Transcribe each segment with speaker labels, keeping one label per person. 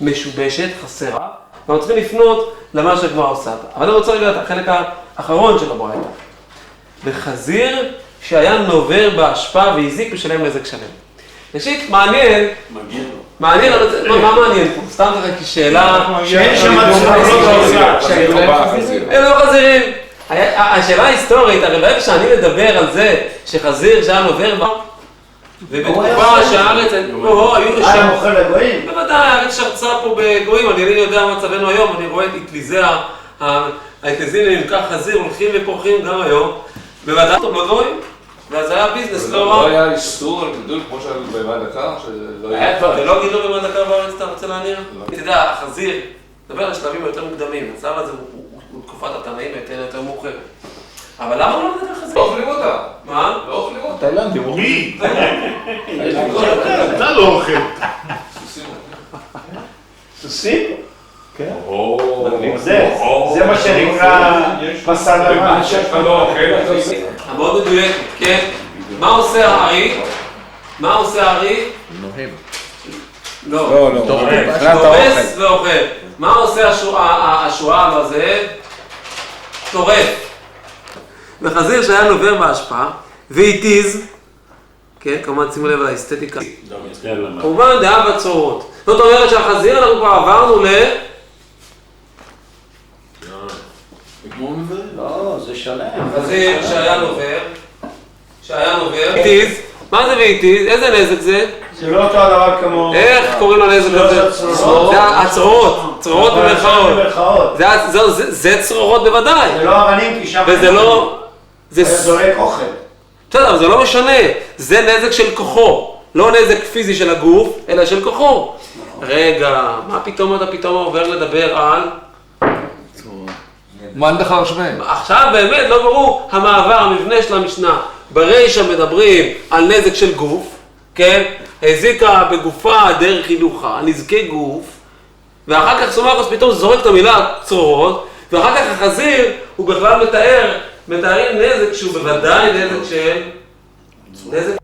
Speaker 1: משובשת, חסרה, ואנחנו צריכים לפנות למה שכבר עושה. אבל אני רוצה רגע את החלק האחרון של הברייתא. בחזיר שהיה נובר בהשפעה והזיק בשלם נזק שלם. ראשית, מעניין, מה מעניין פה? סתם ככה כשאלה...
Speaker 2: שאין שם
Speaker 1: אין לא חזירים. השאלה ההיסטורית, הרי ברגע שאני מדבר על זה שחזיר שהיה נובר בה, ובתקופה שהארץ...
Speaker 2: היה מוכר לגויים?
Speaker 1: בוודאי, הארץ שרצה פה בגויים, אני אינני יודע מה מצבנו היום, אני רואה את אטליזיה, האטליזים לממכר חזיר הולכים ופורחים גם היום, בוודאי טוב לגויים, ואז היה ביזנס לא רע.
Speaker 3: לא היה איסור על גידול כמו שהיה במד דקה?
Speaker 1: זה לא גידול במד דקה בארץ, אתה רוצה להניח? אתה יודע, החזיר, מדבר על שלבים יותר מוקדמים, הצלב הזה הוא תקופת התנאים יותר מאוחרת. אבל למה הוא לא מדבר חזיר?
Speaker 3: לא אוכלים אותה.
Speaker 1: מה?
Speaker 3: לא אוכלים אותה.
Speaker 4: תאילנדי.
Speaker 2: מי? אתה לא אוכל.
Speaker 3: סוסים.
Speaker 2: סוסים?
Speaker 4: כן.
Speaker 2: זה מה שנקרא פסל לבן.
Speaker 1: המאוד מדויקת, כן? מה עושה הארי? מה עושה הארי?
Speaker 4: נוהם.
Speaker 1: לא.
Speaker 4: טורף
Speaker 1: ואוכל. מה עושה השועל הזה? טורף. וחזיר שהיה נובר בהשפעה, והתיז, כן, כמובן שימו לב על האסתטיקה. כמובן דעה בצורות. זאת אומרת שהחזיר אנחנו כבר עברנו
Speaker 2: לא, זה שלם.
Speaker 1: חזיר שהיה נובר, והתיז, מה זה והתיז? איזה נזק זה?
Speaker 2: זה לא אותו הדבר כמו...
Speaker 1: איך קוראים לנזק הזה? זה הצרורות, צרורות במרכאות. זה צרורות בוודאי.
Speaker 2: זה לא אבנים כי שם...
Speaker 1: וזה לא...
Speaker 2: זה זורק אוכל.
Speaker 1: בסדר, אבל זה לא משנה. זה נזק של כוחו. לא נזק פיזי של הגוף, אלא של כוחו. רגע, מה פתאום אתה פתאום עובר לדבר על...
Speaker 4: מן דחר שווה.
Speaker 1: עכשיו באמת לא ברור המעבר, המבנה של המשנה. ברישא מדברים על נזק של גוף, כן? הזיקה בגופה דרך הילוכה, נזקי גוף, ואחר כך סומכוס פתאום זורק את המילה צרורות, ואחר כך החזיר הוא בכלל מתארים נזק שהוא בוודאי נזק של... נזק...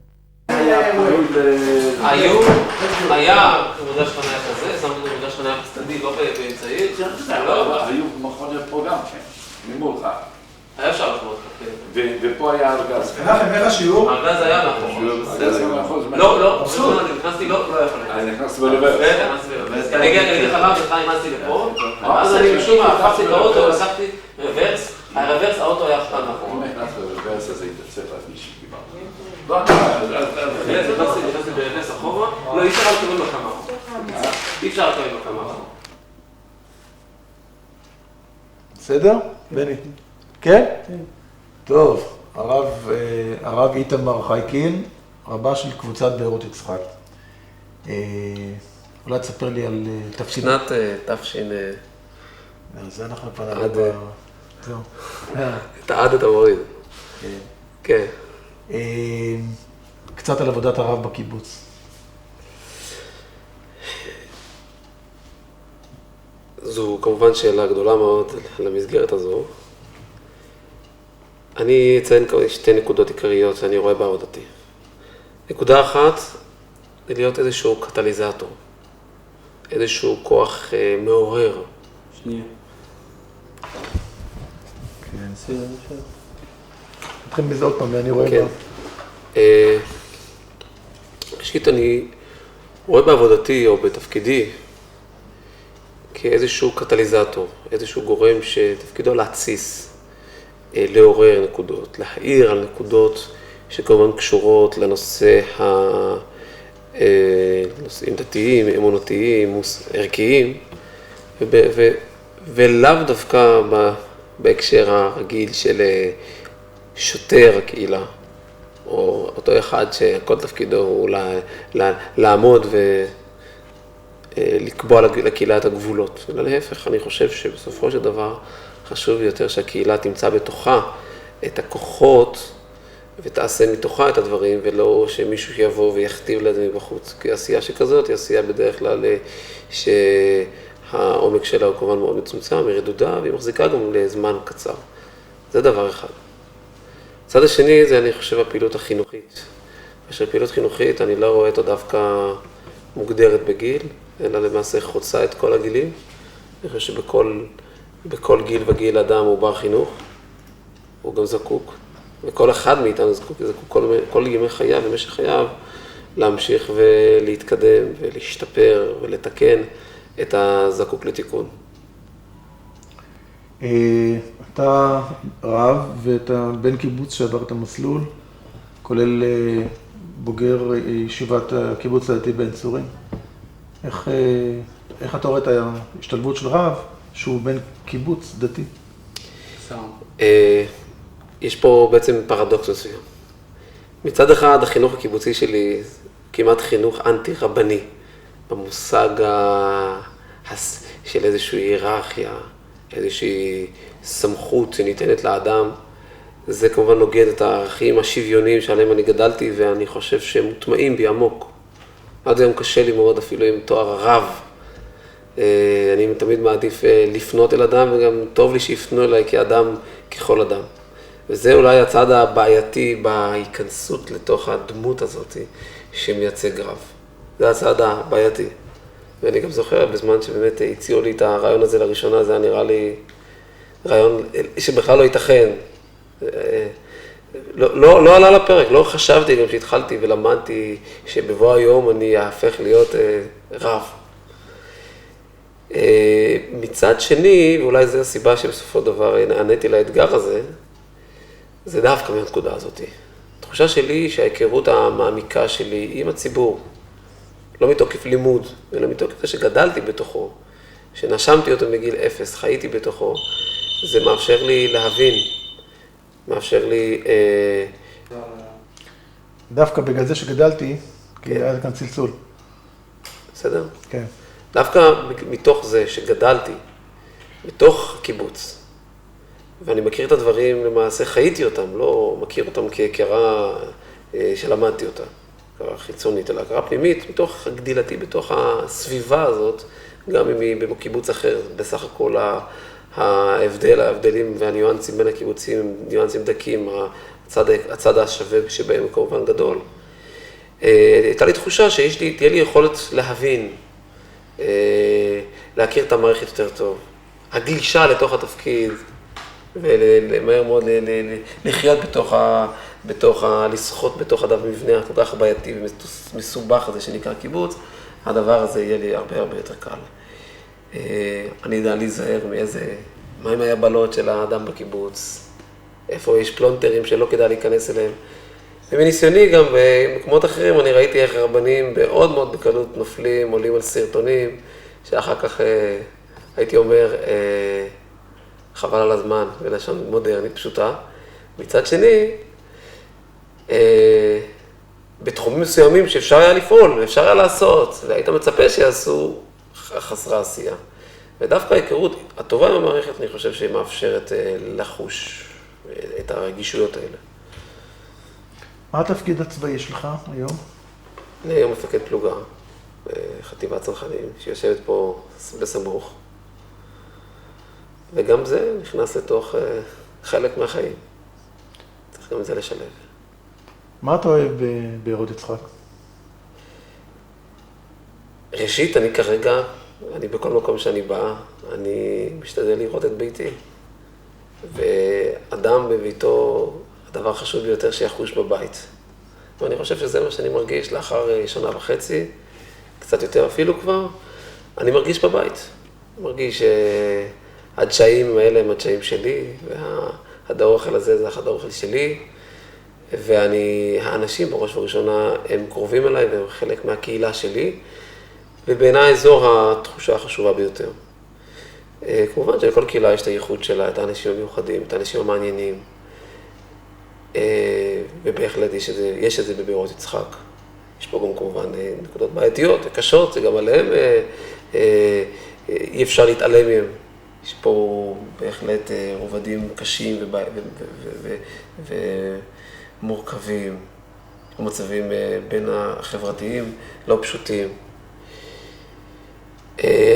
Speaker 1: היה עבודה שכנה כזה, שמנו את עבודה שכנה צדדי, לא באמצעי.
Speaker 3: היו מכון פה גם, ממול לך.
Speaker 1: היה אפשר לחמוד לך, כן.
Speaker 3: ופה היה ארגז.
Speaker 5: איך השיעור?
Speaker 1: הארגז היה מאחור. לא, אני נכנסתי, לא יכול.
Speaker 3: אני נכנסתי בלבר.
Speaker 1: אני אגיד לך למה, נכנסתי לפה, אז אני משום מה, הפכתי את האוטו, לקחתי רוורס, הרוורס, האוטו היה אכתן מאחור.
Speaker 3: אם נכנס ברוורס הזה התעצב עד מי שקיבל.
Speaker 1: נכנסתי ברוורס אחורה, לא, אי אפשר לקבל מקמה. אי אפשר לקבל מקמה.
Speaker 4: בסדר? בני. כן? טוב, הרב איתמר חייקין, רבה של קבוצת בארות יצחק. אולי תספר לי על תפשין.
Speaker 1: שנת תפשין...
Speaker 4: זה אנחנו פננו ב... זהו.
Speaker 1: את העד אתה מוריד. כן.
Speaker 4: קצת על עבודת הרב בקיבוץ.
Speaker 1: זו כמובן שאלה גדולה מאוד למסגרת הזו. אני אציין שתי נקודות עיקריות שאני רואה בעבודתי. נקודה אחת, זה להיות איזשהו קטליזטור, איזשהו כוח מעורר.
Speaker 2: שנייה.
Speaker 4: כן, נתחיל בזה עוד פעם, ואני רואה
Speaker 1: כן. ראשית, אני רואה בעבודתי או בתפקידי כאיזשהו קטליזטור, איזשהו גורם שתפקידו להתסיס, לעורר נקודות, להעיר על נקודות שכמובן קשורות לנושא נושאים דתיים, אמונותיים, ערכיים, ולאו דווקא בהקשר הרגיל של שוטר הקהילה, או אותו אחד שכל תפקידו הוא לעמוד ולקבוע לקהילה את הגבולות. ולהפך, אני חושב שבסופו של דבר חשוב יותר שהקהילה תמצא בתוכה את הכוחות ותעשה מתוכה את הדברים, ולא שמישהו יבוא ויכתיב לזה מבחוץ. כי עשייה שכזאת היא עשייה בדרך כלל שהעומק שלה הוא כמובן מאוד מצומצם, היא רדודה, והיא מחזיקה גם לזמן קצר. זה דבר אחד. הצד השני זה, אני חושב, הפעילות החינוכית. כאשר פעילות חינוכית, אני לא רואה אותה דווקא מוגדרת בגיל, אלא למעשה חוצה את כל הגילים. אני חושב שבכל גיל וגיל אדם הוא בר חינוך, הוא גם זקוק, וכל אחד מאיתנו זקוק כל ימי חייו ומשך חייו להמשיך ולהתקדם ולהשתפר ולתקן את הזקוק לתיקון.
Speaker 4: אתה רב ואתה בן קיבוץ שעבר את המסלול, כולל בוגר ישיבת הקיבוץ הדתי בן צורים. איך אתה רואה את ההשתלבות של רב שהוא בן קיבוץ דתי?
Speaker 1: יש פה בעצם פרדוקס מסוים. מצד אחד, החינוך הקיבוצי שלי כמעט חינוך אנטי-רבני, במושג של איזושהי היררכיה, איזושהי סמכות שניתנת לאדם. זה כמובן נוגד את הערכים השוויוניים שעליהם אני גדלתי, ואני חושב שהם מוטמעים בי עמוק. עד היום קשה לי מאוד אפילו עם תואר הרב. אני תמיד מעדיף לפנות אל אדם, וגם טוב לי שיפנו אליי כאדם, ככל אדם. וזה אולי הצד הבעייתי בהיכנסות לתוך הדמות הזאת שמייצג רב. זה הצד הבעייתי. ואני גם זוכר בזמן שבאמת הציעו לי את הרעיון הזה לראשונה, זה היה נראה לי רעיון שבכלל לא ייתכן. לא עלה לפרק, לא חשבתי גם שהתחלתי ולמדתי שבבוא היום אני אהפך להיות רב. מצד שני, ואולי זו הסיבה שבסופו דבר נעניתי לאתגר הזה, זה דווקא מהנקודה הזאת. התחושה שלי שההיכרות המעמיקה שלי עם הציבור, לא מתוקף לימוד, אלא מתוקף זה שגדלתי בתוכו, שנשמתי אותו מגיל 0, חייתי בתוכו, זה מאפשר לי להבין, מאפשר לי...
Speaker 4: דווקא בגלל זה שגדלתי, כי היה כאן צלצול.
Speaker 1: בסדר?
Speaker 4: כן.
Speaker 1: דווקא מתוך זה שגדלתי, מתוך קיבוץ, ואני מכיר את הדברים, למעשה חייתי אותם, לא מכיר אותם כהכרה שלמדתי אותה, הכרה חיצונית, אלא הכרה פנימית, מתוך גדילתי, בתוך הסביבה הזאת, גם אם היא בקיבוץ אחר, בסך הכל ההבדלים והניואנסים בין הקיבוצים הם ניואנסים דקים, הצד השווה שבהם הוא כמובן גדול. הייתה לי תחושה תהיה לי יכולת להבין, להכיר את המערכת יותר טוב, הגלישה לתוך התפקיד, ולמהר מאוד לחיות לשחות בתוך המבנה הכל כך בעייתי ומסובך הזה שנקרא קיבוץ, הדבר הזה יהיה לי הרבה יותר קל. אני יודע להיזהר מהם היבלות של האדם בקיבוץ, איפה יש פלונטרים שלא כדאי להיכנס אליהם. ומניסיוני גם במקומות אחרים אני ראיתי איך רבנים מאוד מאוד בקלות נופלים, עולים על סרטונים, שאחר כך הייתי אומר, חבל על הזמן, בלשון מודרנית פשוטה. מצד שני, בתחומים מסוימים שאפשר היה לפעול, אפשר היה לעשות, והיית מצפה שיעשו חסרה עשייה. ודווקא ההיכרות הטובה עם המערכת, אני חושב שהיא מאפשרת לחוש את הרגישויות האלה.
Speaker 4: מה התפקיד הצבאי שלך היום?
Speaker 1: אני היום מפקד פלוגה, בחטיבת צנחנים, שיושבת פה בסמוך. וגם זה נכנס לתוך חלק מהחיים. צריך גם את זה לשלב.
Speaker 4: מה אתה אוהב בארות יצחק?
Speaker 1: ראשית, אני בכל מקום שאני בא, אני משתדל לראות את ביתי. ואדם בביתו, הדבר החשוב ביותר שיחוש בבית. ואני חושב שזה מה שאני מרגיש לאחר 1.5 שנה, קצת יותר אפילו כבר, אני מרגיש בבית. אני מרגיש שהדשאים האלה הם הדשאים שלי, והחדר האוכל הזה זה החדר האוכל שלי, האנשים בראש ובראשונה הם קרובים אליי והם חלק מהקהילה שלי, ובעיניי זו התחושה החשובה ביותר. כמובן שלכל קהילה יש את הייחוד שלה, את האנשים המיוחדים, את האנשים המעניינים, ובהחלט יש את זה בבארות יצחק. יש פה גם כמובן נקודות בעייתיות, קשות, שגם עליהן אי אפשר להתעלם מהם. יש פה בהחלט רובדים קשים ומורכבים, ומצבים בין החברתיים לא פשוטים.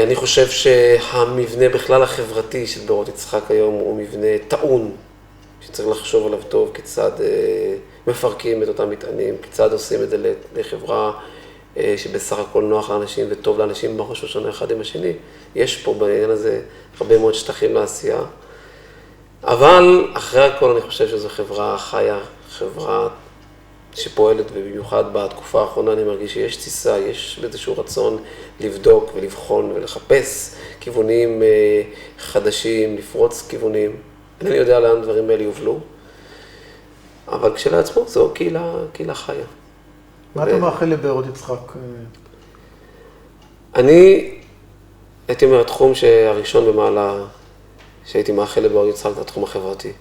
Speaker 1: אני חושב שהמבנה בכלל החברתי של בארות יצחק היום הוא מבנה טעון, שצריך לחשוב עליו טוב כיצד מפרקים את אותם מטענים, כיצד עושים את זה לחברה שבסך הכל נוח לאנשים וטוב לאנשים בראש השונה אחד עם השני. יש פה בעניין הזה הרבה מאוד שטחים לעשייה. אבל אחרי הכל אני חושב שזו חברה חיה, חברה שפועלת, ובמיוחד בתקופה האחרונה אני מרגיש שיש תסיסה, יש איזשהו רצון לבדוק ולבחון ולחפש כיוונים חדשים, לפרוץ כיוונים. אינני יודע לאן דברים האלה יובלו, אבל כשלעצמו זו קהילה חיה.
Speaker 4: מה אתה מאחל לבארות יצחק?
Speaker 1: אני הייתי אומר, התחום הראשון במעלה שהייתי מאחל לבארות יצחק זה התחום החברתי.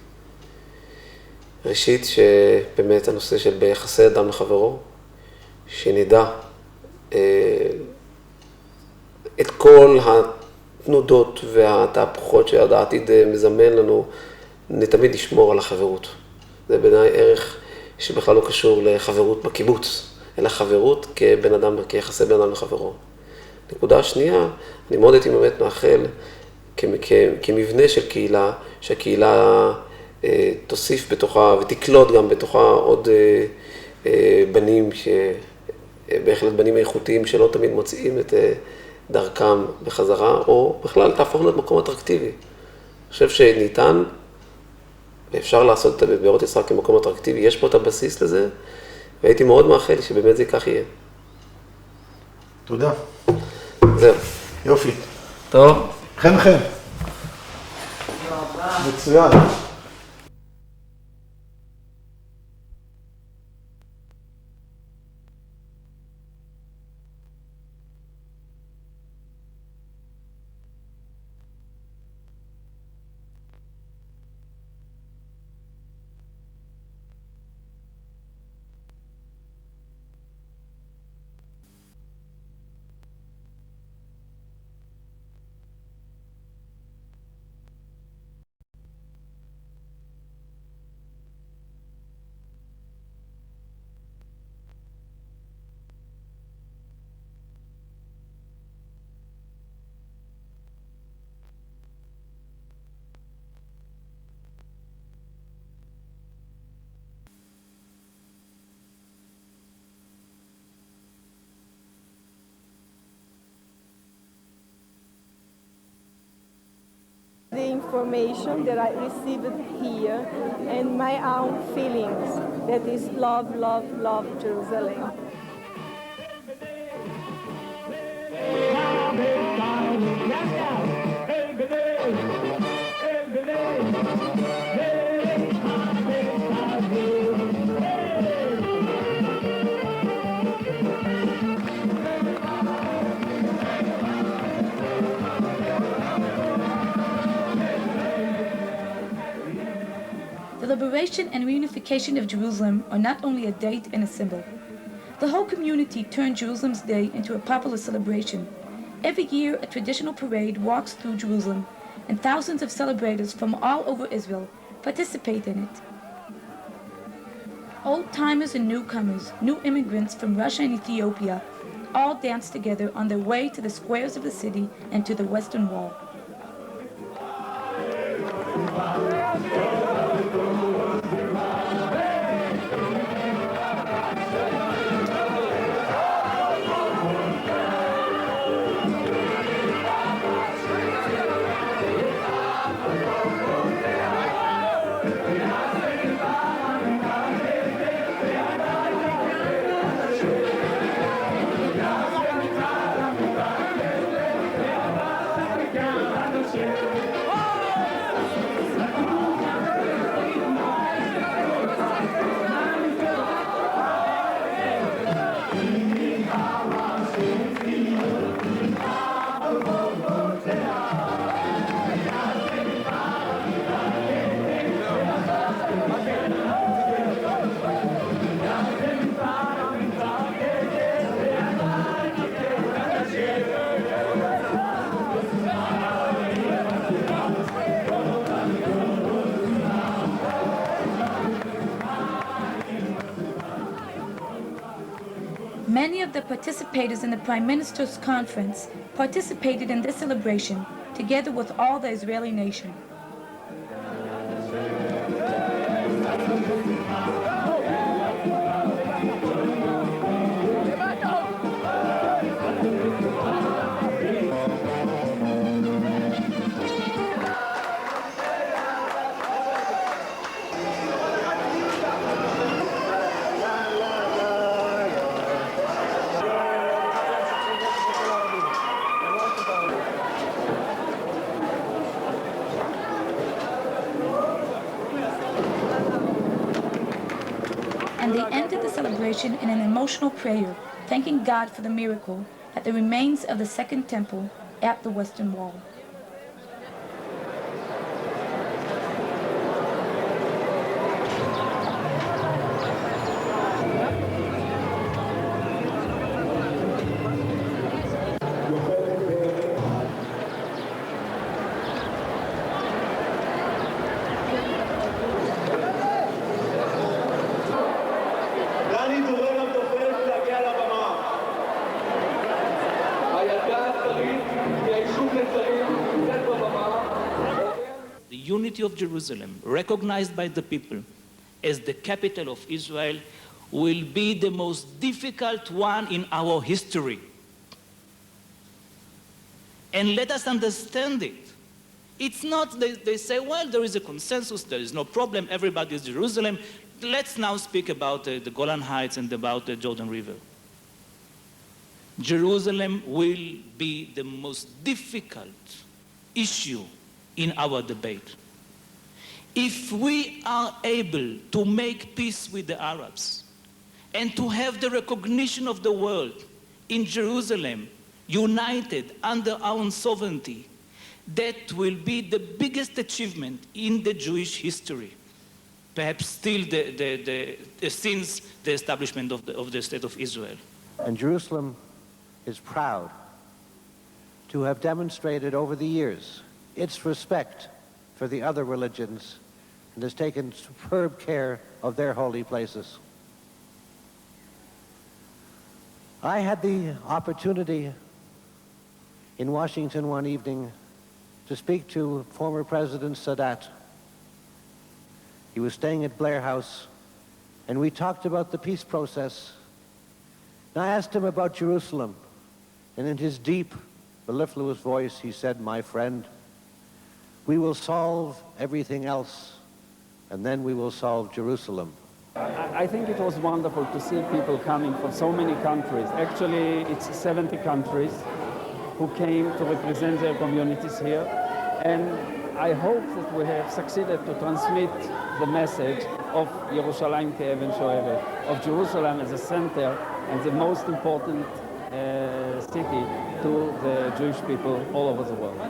Speaker 1: ראשית, שבאמת הנושא של ביחסי אדם לחברו, שנדע את כל התנודות והתהפוכות שהעתיד מזמן לנו, תמיד נשמור על החברות. זה בעיניי ערך שבכלל לא קשור לחברות בקיבוץ, אלא חברות כבן אדם, כיחסי בן אדם לחברו. נקודה שנייה, אני מאוד הייתי באמת מאחל כמבנה של קהילה, שהקהילה תוסיף בתוכה ותקלוט גם בתוכה עוד בנים, בהחלט בנים איכותיים שלא תמיד מוצאים את דרכם בחזרה, או בכלל תהפוך להיות מקום אטרקטיבי. אני חושב שניתן ואפשר לעשות את בארות יצחק כמקום אטרקטיבי, יש פה את הבסיס לזה, והייתי מאוד מאחל שבאמת זה כך יהיה.
Speaker 4: תודה.
Speaker 1: זהו.
Speaker 4: יופי.
Speaker 1: טוב.
Speaker 4: חן. מצוין.
Speaker 5: The information that I received here and my own feelings, that is love, love, love Jerusalem.
Speaker 6: The liberation and reunification of Jerusalem are not only a date and a symbol. The whole community turned Jerusalem's Day into a popular celebration. Every year, a traditional parade walks through Jerusalem, and thousands of celebrators from all over Israel participate in it. Old-timers and newcomers, new immigrants from Russia and Ethiopia, all dance together on their way to the squares of the city and to the Western Wall. Many of the participators in the Prime Minister's Conference participated in this celebration, together with all the Israeli nation. ended the celebration in an emotional prayer, thanking God for the miracle at the remains of the Second Temple at the Western Wall.
Speaker 7: The unity of Jerusalem, recognized by the people as the capital of Israel, will be the most difficult one in our history. And let us understand it. It's not, they say, well, there is a consensus, there is no problem, everybody is Jerusalem. Let's now speak about the Golan Heights and about the Jordan River. Jerusalem will be the most difficult issue in our debate. If we are able to make peace with the Arabs and to have the recognition of the world in Jerusalem, united under our own sovereignty, that will be the biggest achievement in the Jewish history. Perhaps still since the establishment of the State of Israel.
Speaker 8: And Jerusalem is proud to have demonstrated over the years its respect for the other religions and has taken superb care of their holy places. I had the opportunity in Washington one evening to speak to former President Sadat. He was staying at Blair House, and we talked about the peace process. And I asked him about Jerusalem, and in his deep, mellifluous voice, he said, "My friend, we will solve everything else, and then we will solve Jerusalem."
Speaker 9: I think it was wonderful to see people coming from so many countries. Actually, it's 70 countries who came to represent their communities here. And I hope that we have succeeded to transmit the message of Yerushalayim Ke'even Shoevet, of Jerusalem as a center and the most important city to the Jewish people all over the world.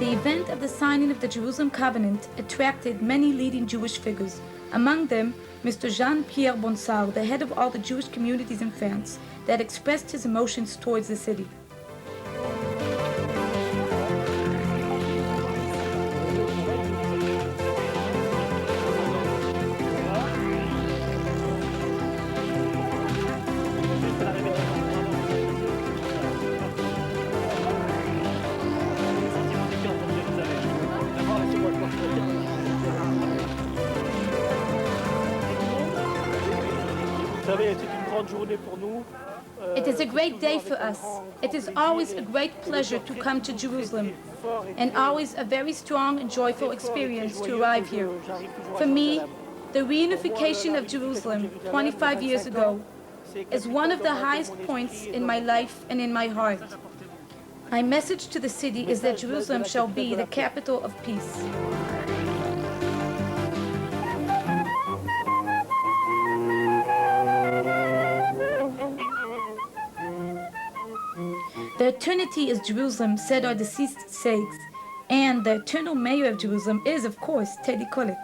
Speaker 6: The event of the signing of the Jerusalem Covenant attracted many leading Jewish figures, among them Mr. Jean-Pierre Bonsard, the head of all the Jewish communities in France, that expressed his emotions towards the city. It is a great day for us. It is always a great pleasure to come to Jerusalem, and always a very strong and joyful experience to arrive here. For me, the reunification of Jerusalem 25 years ago is one of the highest points in my life and in my heart. My message to the city is that Jerusalem shall be the capital of peace. The eternity is Jerusalem, said our deceased sages, and the eternal mayor of Jerusalem is, of course, Teddy Kollek.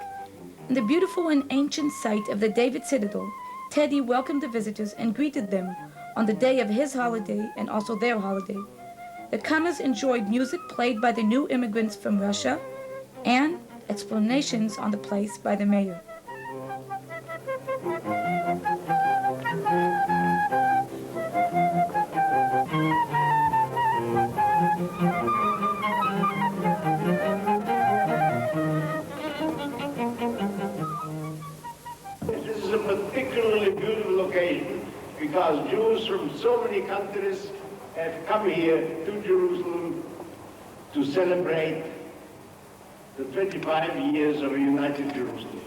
Speaker 6: In the beautiful and ancient site of the David Citadel, Teddy welcomed the visitors and greeted them on the day of his holiday and also their holiday. The comers enjoyed music played by the new immigrants from Russia and explanations on the place by the mayor.
Speaker 2: This is a particularly beautiful occasion because Jews from so many countries have come here to Jerusalem to celebrate the 25 years of a united Jerusalem.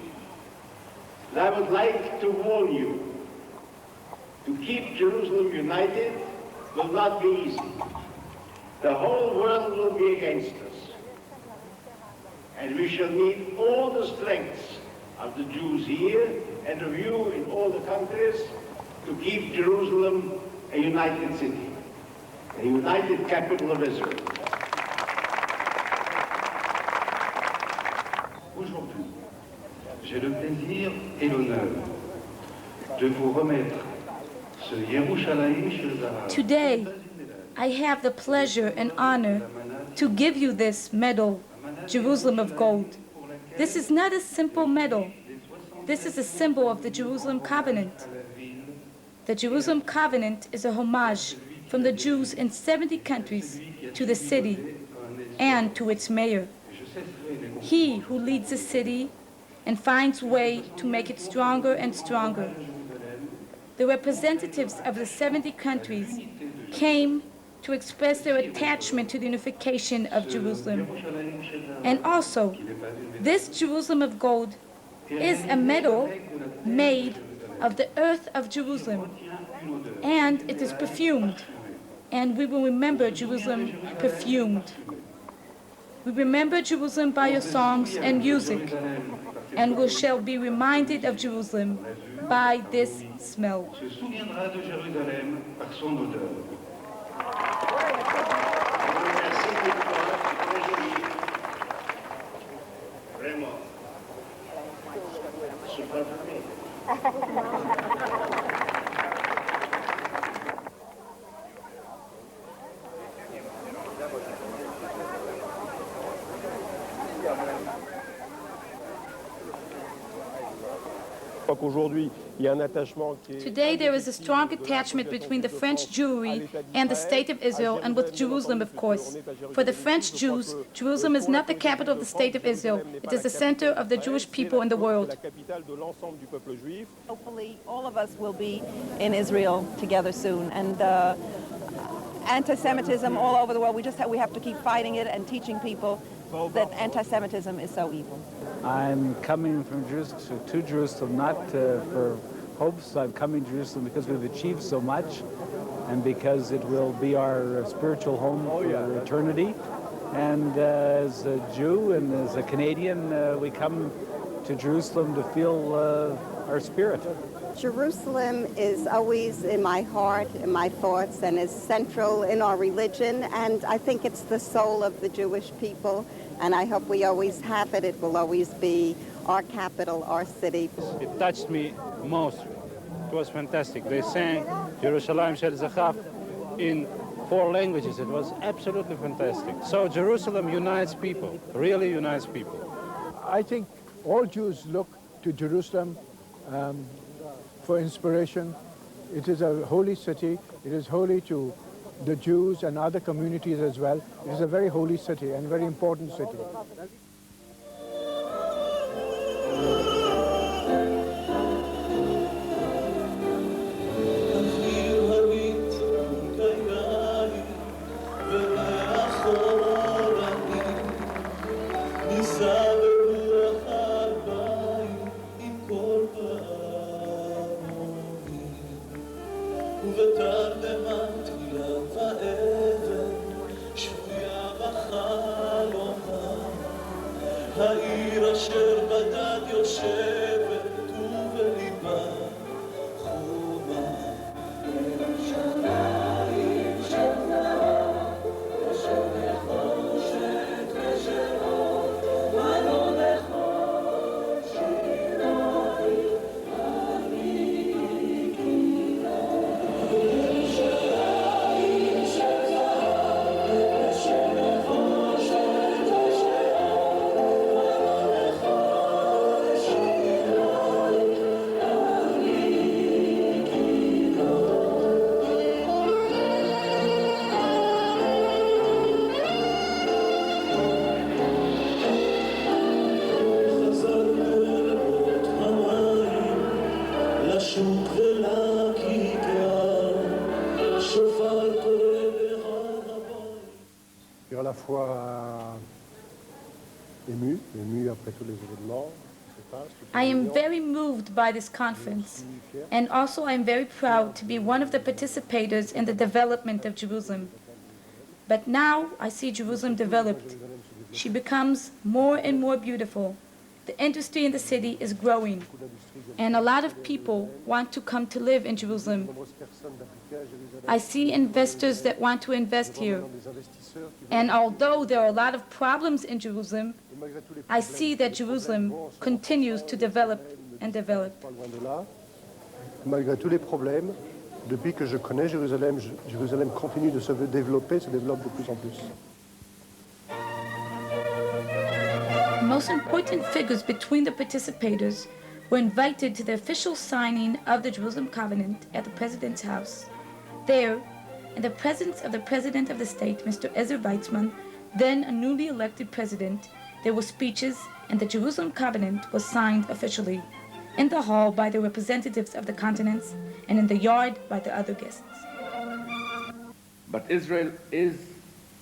Speaker 2: And I would like to warn you, to keep Jerusalem united will not be easy. The whole world will be against us. And we shall need all the strengths of the Jews here and of you in all the countries to keep Jerusalem a united city, a united capital of Israel.
Speaker 10: Aujourd'hui, j'ai le plaisir et l'honneur de vous remettre ce Yerushalayim Shel Zahav.
Speaker 6: Today, I have the pleasure and honor to give you this medal, Jerusalem of Gold. This is not a simple medal. This is a symbol of the Jerusalem Covenant. The Jerusalem Covenant is a homage from the Jews in 70 countries to the city and to its mayor. He who leads the city and finds way to make it stronger and stronger. The representatives of the 70 countries came to express their attachment to the unification of Jerusalem. And also, this Jerusalem of Gold is a medal made of the earth of Jerusalem, and it is perfumed, and we will remember Jerusalem perfumed. We remember Jerusalem by your songs and music, and we shall be reminded of Jerusalem by this smell.
Speaker 10: Se souviendra de Jérusalem par son odeur.
Speaker 2: Vraiment. Super famille.
Speaker 6: Today there is a strong attachment between the French Jewry and the State of Israel, and with Jerusalem, of course. For the French Jews, Jerusalem is not the capital of the State of Israel. It is the center of the Jewish people in the world.
Speaker 11: Hopefully all of us will be in Israel together soon. And anti-Semitism all over the world, we have to keep fighting it and teaching people that anti-Semitism is so evil.
Speaker 9: I'm coming from Jerusalem to Jerusalem not for hopes. I'm coming to Jerusalem because we've achieved so much and because it will be our spiritual home for eternity. And as a Jew and as a Canadian, we come to Jerusalem to feel our spirit.
Speaker 12: Jerusalem is always in my heart, in my thoughts, and is central in our religion, and I think it's the soul of the Jewish people, and I hope we always have it. It will always be our capital, our city.
Speaker 13: It touched me most. It was fantastic. They sang Yerushalayim Shel Zahav in 4 languages. It was absolutely fantastic. So Jerusalem unites people, really unites people.
Speaker 14: I think all Jews look to Jerusalem for inspiration. It is a holy city. It is holy to the Jews and other communities as well. It is a very holy city and very important city.
Speaker 15: העיר אשר בדד יושבת ובליבה חומה ירושלים של זהב אשר נחושת ושרות ולא נחושת אני ירושלים של זהב אשר נחושת
Speaker 14: à la fois ému après tous les événements.
Speaker 6: I am very moved by this conference, and also I am very proud to be one of the participators in the development of Jerusalem. But now I see Jerusalem developed, she becomes more and more beautiful. The industry in the city is growing, and a lot of people want to come to live in Jerusalem. I see investors that want to invest here. And although there are a lot of problems in Jerusalem, I see that Jerusalem continues to develop and develop.
Speaker 16: Malgré tous les problèmes, depuis que je connais Jérusalem, Jérusalem continue de se développer, se développe de plus en plus.
Speaker 6: The most important figures between the participators were invited to the official signing of the Jerusalem Covenant at the President's house. There, in the presence of the President of the state, Mr. Ezra Weizmann, then a newly elected president, there were speeches and the Jerusalem Covenant was signed officially, in the hall by the representatives of the continents and in the yard by the other guests.
Speaker 17: But Israel is,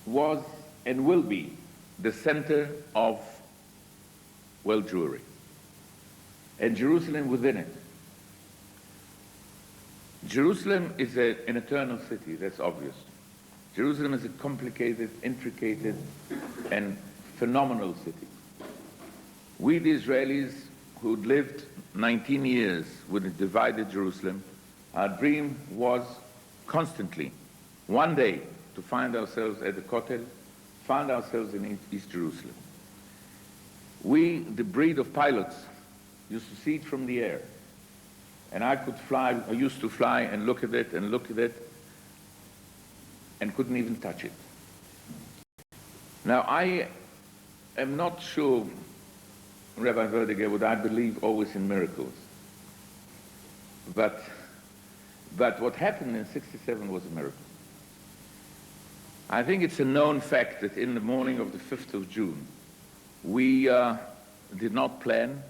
Speaker 17: was, and will be the center of world Jewry, and Jerusalem within it. Jerusalem is an eternal city, that's obvious. Jerusalem is a complicated, intricate, and phenomenal city. We, the Israelis, who lived 19 years with a divided Jerusalem, our dream was constantly, one day, to find ourselves at the Kotel, find ourselves in East Jerusalem. We, the breed of pilots, used to see it from the air. And I used to fly and look at it, and couldn't even touch it. Now, I am not sure, Rabbi Verdiger, would I believe always in miracles. But what happened in '67 was a miracle. I think it's a known fact that in the morning of the 5th of June, we did not plan.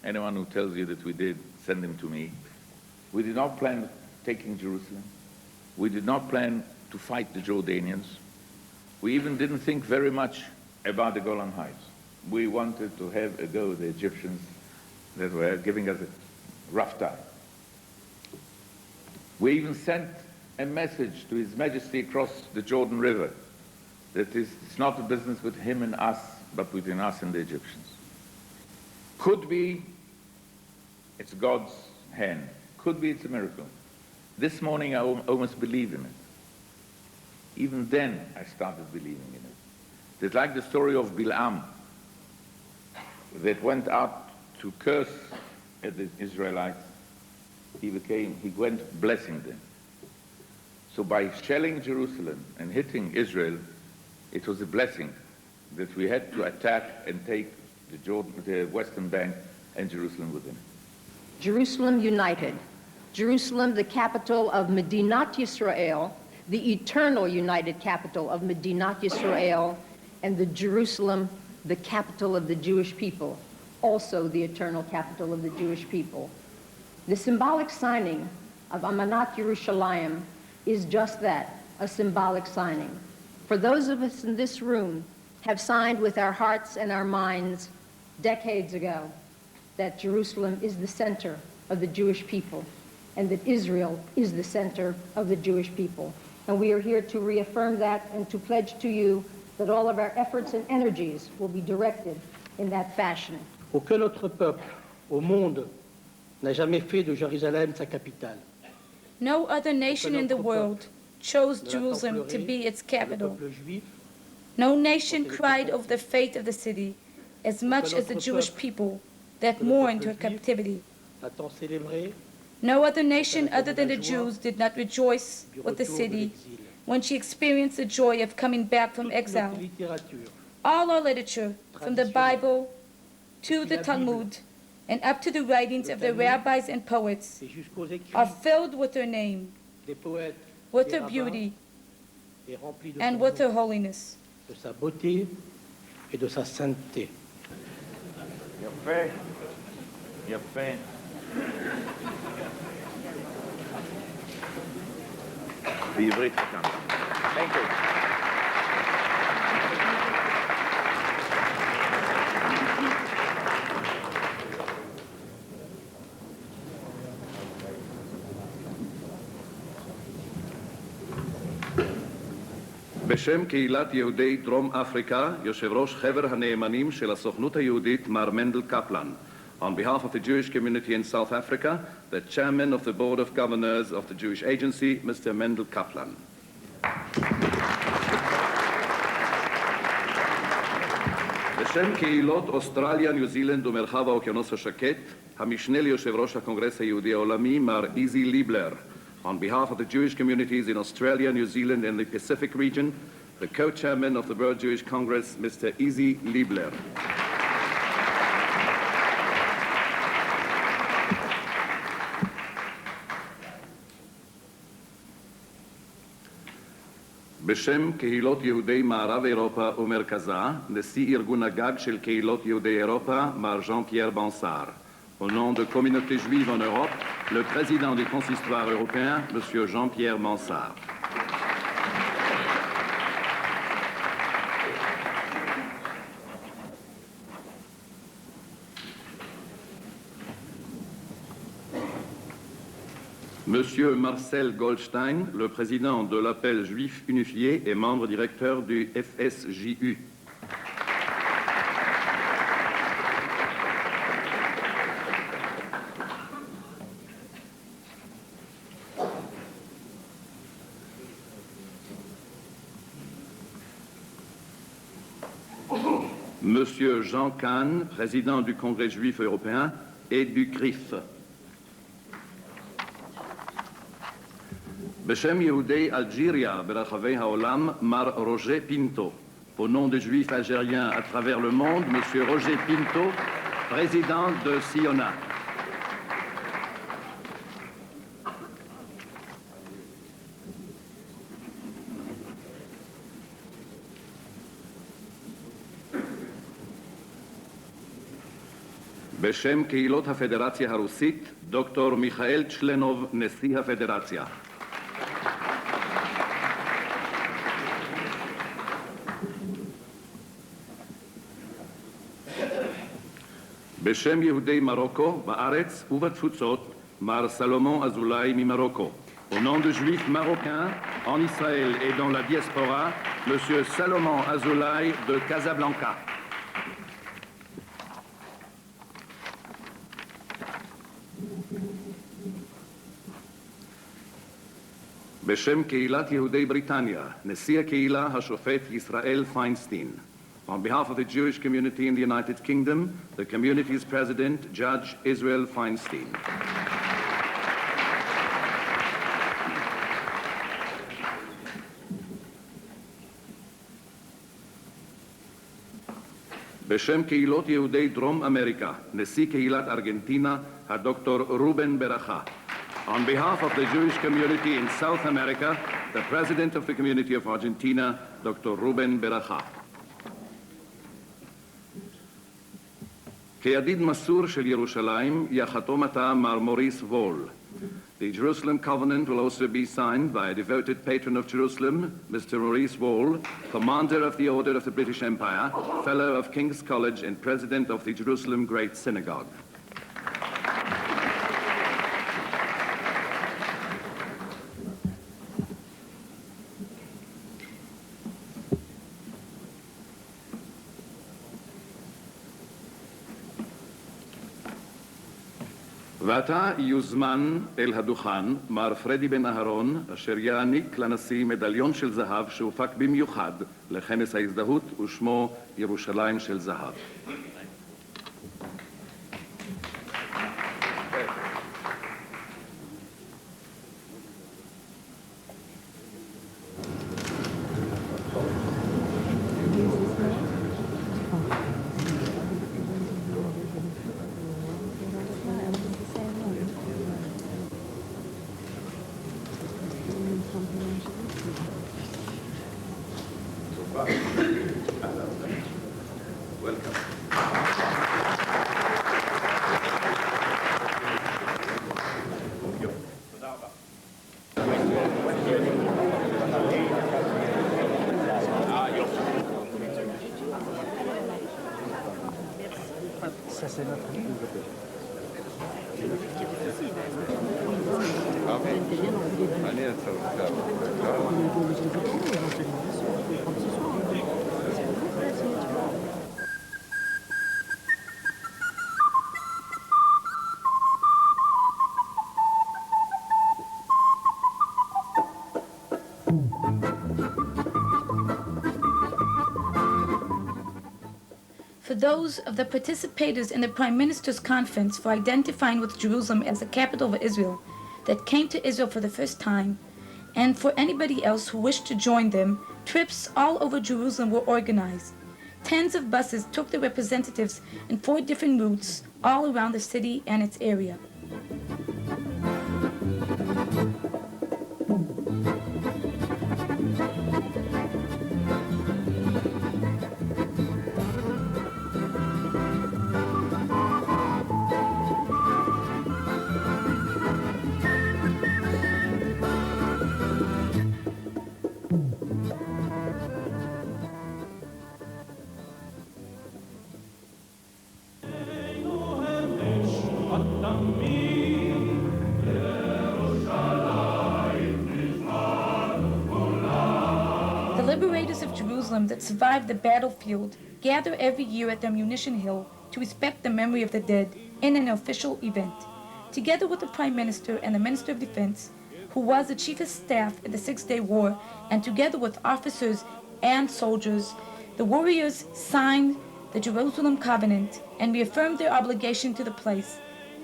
Speaker 17: Anyone who tells you that we did, send him to me. We did not plan taking Jerusalem. We did not plan to fight the Jordanians. We even didn't think very much about the Golan Heights. We wanted to have a go with the Egyptians that were giving us a rough time. We even sent a message to His Majesty across the Jordan River that it's not a business with him and us, but between us and the Egyptians. Could be it's God's hand. Could be it's a miracle. This morning I almost believe in it. Even then I started believing in it. It's like the story of Bilam that went out to curse at the Israelites. He went blessing them. So by shelling Jerusalem and hitting Israel, it was a blessing that we had to attack and take the Western Bank and Jerusalem within it.
Speaker 18: Jerusalem united. Jerusalem, the capital of Medinat Yisrael, the eternal united capital of Medinat Yisrael, and the Jerusalem, the capital of the Jewish people, also the eternal capital of the Jewish people. The symbolic signing of Amanat Yerushalayim is just that, a symbolic signing. For those of us in this room have signed with our hearts and our minds decades ago that Jerusalem is the center of the Jewish people and that Israel is the center of the Jewish people. And we are here to reaffirm that and to pledge to you that all of our efforts and energies will be directed in that fashion.
Speaker 19: Aucun autre peuple au monde n'a jamais fait de Jérusalem sa capitale.
Speaker 6: No other nation in the world chose Jerusalem to be its capital. No nation cried over the fate of the city as much as the Jewish people that mourned her captivity. No other nation other than the Jews did not rejoice with the city when she experienced the joy of coming back from exile. All our literature, from the Bible to the Talmud and up to the writings of the rabbis and poets, are filled with her name, with her beauty, and with her holiness.
Speaker 19: De sa beauté et de sa sainteté.
Speaker 17: Yafé. Yafé. בעברית חתם. Thank you.
Speaker 10: בשם קהילת יהודי דרום אפריקה, יושב ראש חבר הנאמנים של הסוכנות היהודית מר מנדל קפלן. On behalf of the Jewish community in South Africa, the chairman of the board of governors of the Jewish agency, Mr. Mendel Kaplan. בשם קהילות אוסטרליה, ניו זילנד ומרחב האוקיינוס השקט, המשנה ליושב ראש הקונגרס היהודי העולמי, מר איזי ליבלר. On behalf of the Jewish communities in Australia, New Zealand and the Pacific region, the co-chairman of the World Jewish Congress, Mr. Izzy Liebler. בשם קהילות יהודי מערב אירופה ומרכזה, נשיא ארגון הגג של קהילות יהודי אירופה, מר ז'אן-פייר בנסאר. Au nom de communautés juives en Europe, le président du consistoire européen, M. Jean-Pierre Mansart. Monsieur Marcel Goldstein, le président de l'appel juif unifié et membre directeur du FSJU. Monsieur Jean Kahn, président du Congrès juif européen et du CRIF. בשם יהודי אלג'יריה ברחבי העולם, מר רוג'ה פינטו. Au nom des juifs algériens à travers le monde, Monsieur Roger Pinto, président de Siona. בשם קהילות הפדרציה הרוסית, דוקטור מיכאל צ'לנוב, נשיא הפדרציה. בשם יהודי מרוקו בארץ ובתפוצות, מר סלומון אזולאי ממרוקו. Au nom de juifs marocains en Israël et dans la diaspora, Monsieur Salomon Azoulay de Casablanca. בשם קהילת יהודי בריטניה, נשיא הקהילה השופט ישראל פיינסטין. On behalf of the Jewish community in the United Kingdom, the community's president, Judge Israel Feinstein. בשם קהילות יהודי דרום אמריקה, נשיא קהילת ארגנטינה, הדוקטור רובן ברכה. On behalf of the Jewish community in South America, the president of the community of Argentina, Dr. Ruben Beracha. כידיד מסור של ירושלים, יחתום עתה מר מוריס וול. The Jerusalem covenant will also be signed by a devoted patron of Jerusalem, Mr. Maurice Wall, commander of the Order of the British Empire, fellow of King's College and president of the Jerusalem Great Synagogue. ועתה יוזמן אל הדוכן מר פרדי בן אהרון, אשר יעניק לנשיא מדליון של זהב שהופק במיוחד לכנס ההזדהות ושמו ירושלים של זהב.
Speaker 6: For those of the participators in the Prime Minister's Conference for identifying with Jerusalem as the capital of Israel that came to Israel for the first time, and for anybody else who wished to join them, trips all over Jerusalem were organized. Tens of buses took the representatives in 4 different routes all around the city and its area. The liberators of Jerusalem that survived the battlefield gather every year at the Ammunition Hill to respect the memory of the dead in an official event. Together with the Prime Minister and the Minister of Defense, who was the Chief of Staff in the Six-Day War, and together with officers and soldiers, the warriors signed the Jerusalem Covenant and reaffirmed their obligation to the place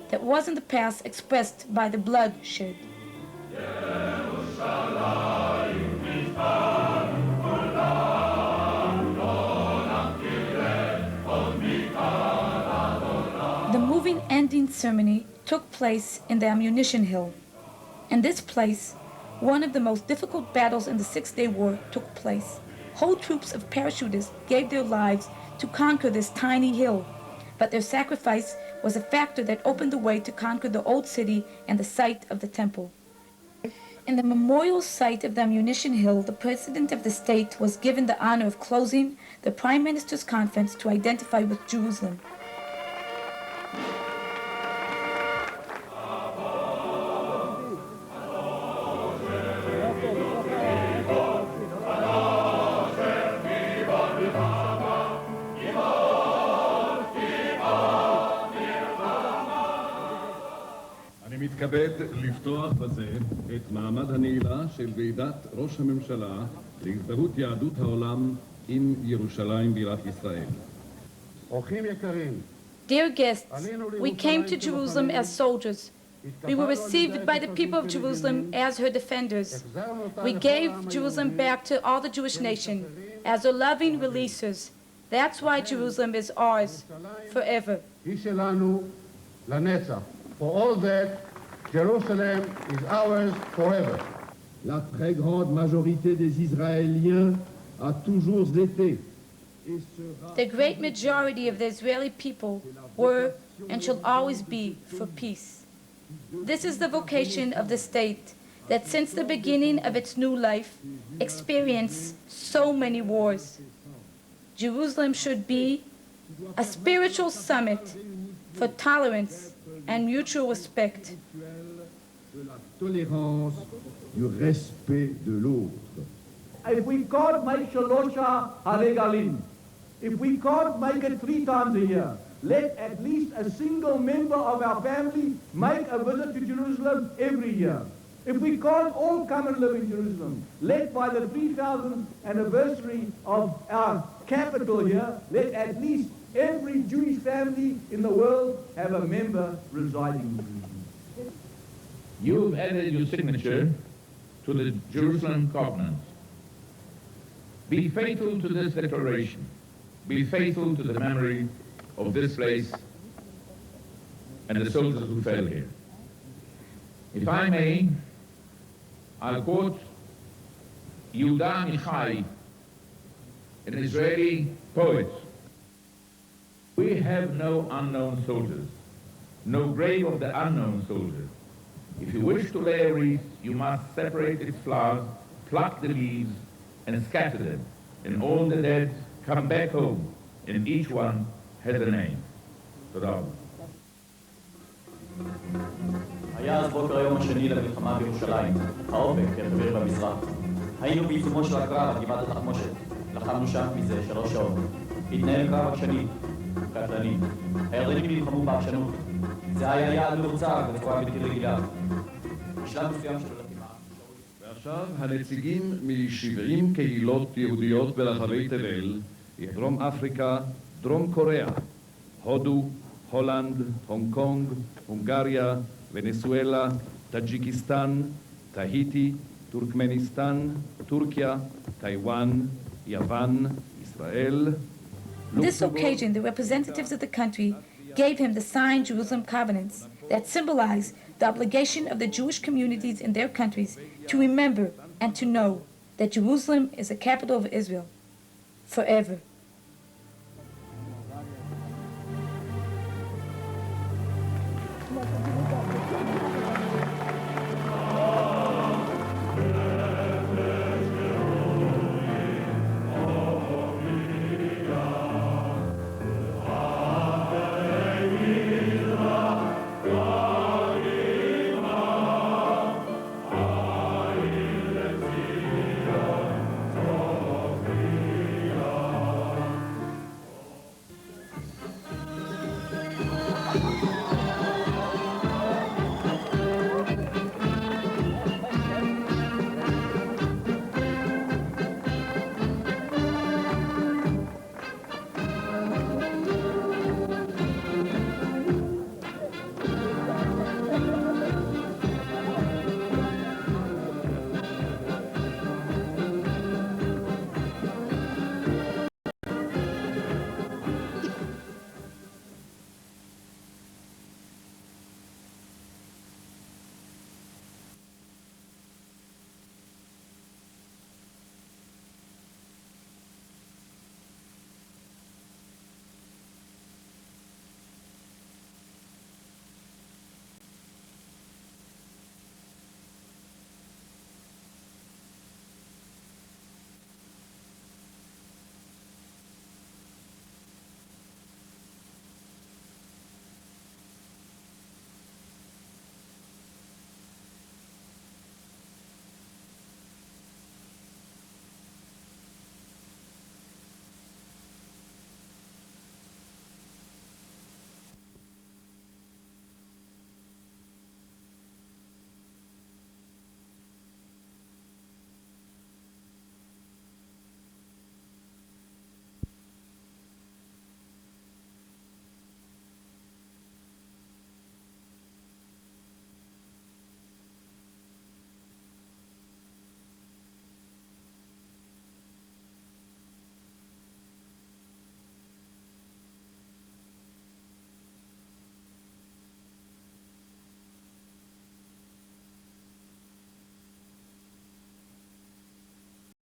Speaker 6: that was in the past expressed by the blood shed. The moving ending ceremony took place in the Ammunition Hill. In this place, one of the most difficult battles in the Six-Day War took place. Whole troops of parachutists gave their lives to conquer this tiny hill, but their sacrifice was a factor that opened the way to conquer the old city and the site of the temple. In the memorial site of the Ammunition Hill, the President of the state was given the honor of closing the Prime Minister's Conference to identify with Jerusalem.
Speaker 10: אני מתכבד לפתוח בזה את מעמד הנעילה של ועידת ראש הממשלה להזדהות יהדות העולם עם ירושלים בירת ישראל.
Speaker 13: אורחים יקרים,
Speaker 6: Dear guests, we came to Jerusalem as soldiers. We were received by the people of Jerusalem as her defenders. We gave Jerusalem back to all the Jewish nation as her loving releasers. That's why Jerusalem is ours forever.
Speaker 13: היא שלנו לנצח. For all that, Jerusalem is ours forever.
Speaker 10: La très grande majorité des Israéliens a toujours été et sera
Speaker 6: The great majority of the Israeli people were and shall always be for peace. This is the vocation of the state that since the beginning of its new life experienced so many wars. Jerusalem should be a spiritual summit for tolerance and mutual respect.
Speaker 10: de la tolérance, du respect de l'autre.
Speaker 20: If we can't make Shalosha Haregalim, if we can't make it 3 times a year, let at least a single member of our family make a visit to Jerusalem every year. If we can't all come and live in Jerusalem, let by the 3000th anniversary of our capital here, let at least every Jewish family in the world have a member residing in Jerusalem.
Speaker 17: You've added your signature to the Jerusalem Covenant. Be faithful to this declaration. Be faithful to the memory of this place and the soldiers who fell here. If I may, I'll quote Yehuda Amichai, an Israeli poet. We have no unknown soldiers, no grave of the unknown soldier. If you wish to lay a wreath, you must separate its flowers, pluck the leaves, and scatter them. And all the dead come back home, and each one has a name. תודה רבה.
Speaker 21: היה אז בוקר היום השני למלחמה בירושלים, האופק ידבר במזרח. היינו בעיצומו של הקרב על גבעת התחמושת, לחמנו שם מזה 3 שעות. התנהל קרב עקשני, קטלני. הירדנים נלחמו בעקשנות. זה היה יעד מרוצק בצורה בלתי רגילה. בשלב מסוים של הלחימה.
Speaker 10: עכשיו הנציגים מ-70 קהילות יהודיות ברחבי תבל, דרום אפריקה, דרום קוריאה, הודו, הולנד, הונג קונג, הונגריה, ונסואלה, טאג'יקיסטן, טהיטי, טורקמניסטן, טורקיה, טיוואן, יוון, ישראל.
Speaker 6: On this occasion, the representatives of the country gave him the signed Jerusalem covenants that symbolize the obligation of the Jewish communities in their countries to remember and to know that Jerusalem is the capital of Israel forever.